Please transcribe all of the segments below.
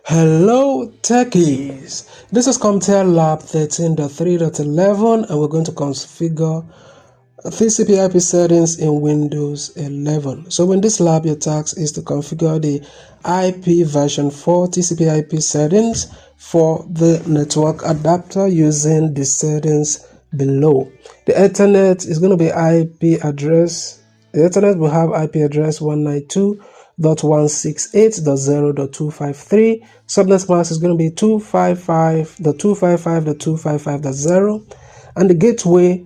Hello techies, this is CompTIA Lab 13.3.11 and we're going to configure TCP IP settings in Windows 11. So in this lab your task is to configure the IP version 4 TCP IP settings for the network adapter using the settings below. The Ethernet is going to be IP address. The Ethernet will have IP address 192.168.0.253. Subnet mask is going to be 255.255.255.0, and the gateway,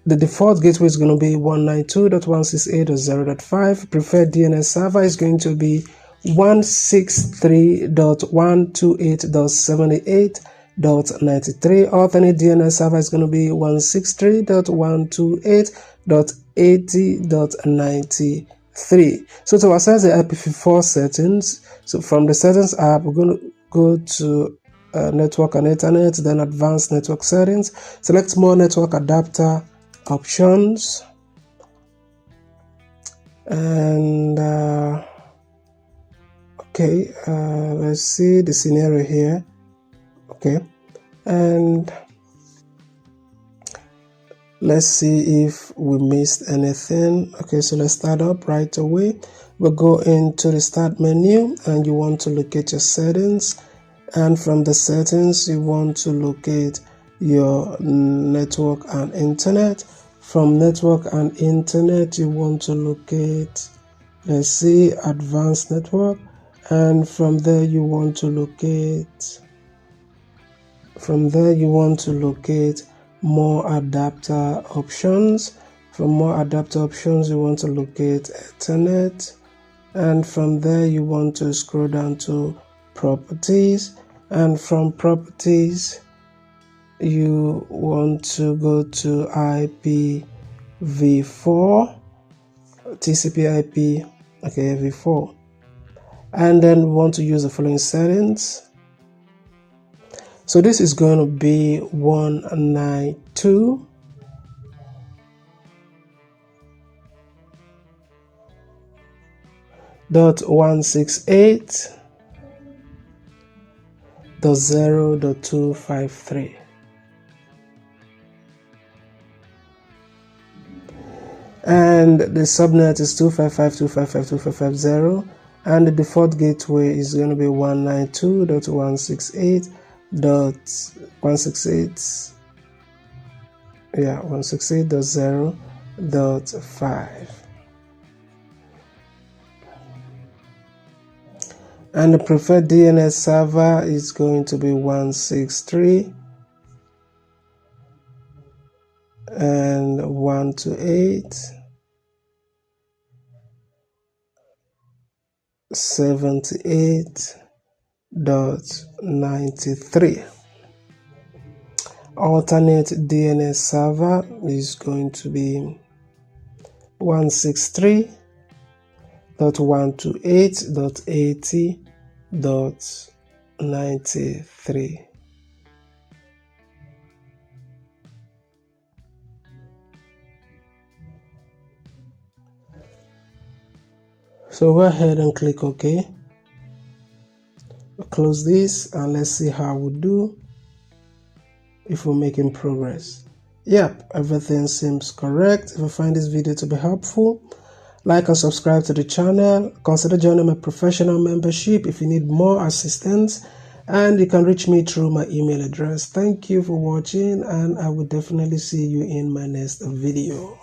the default gateway is going to be 192.168.0.5. Preferred DNS server is going to be 163.128.78.93. Alternate DNS server is going to be 163.128.80.93. So to access the IPv4 settings, so from the settings app, we're going to go to network and Ethernet, then advanced network settings, select more network adapter options, and let's see the scenario here. And let's see if we missed anything. So let's start up right away. We'll go into the start menu and you want to locate your settings, and from the settings you want to locate your network and internet. From network and internet you want to locate, let's see, advanced network, and from there you want to locate more adapter options. From more adapter options you want to locate Ethernet, and from there you want to scroll down to properties, and from properties you want to go to IPv4 TCP IP v4, and then we want to use the following settings. So this is going to be 192.168.0.253. And the subnet is 255.255.255.0, and the default gateway is going to be 192.168.0.5, and the preferred DNS server is going to be 163 and 128.78.93. Alternate DNS server is going to be 163.128.80.93. So go ahead and click OK. Close this and let's see how we do if we're making progress. Yep, everything seems correct. If you find this video to be helpful, like and subscribe to the channel. Consider joining my professional membership if you need more assistance, and you can reach me through my email address. Thank you for watching, and I will definitely see you in my next video.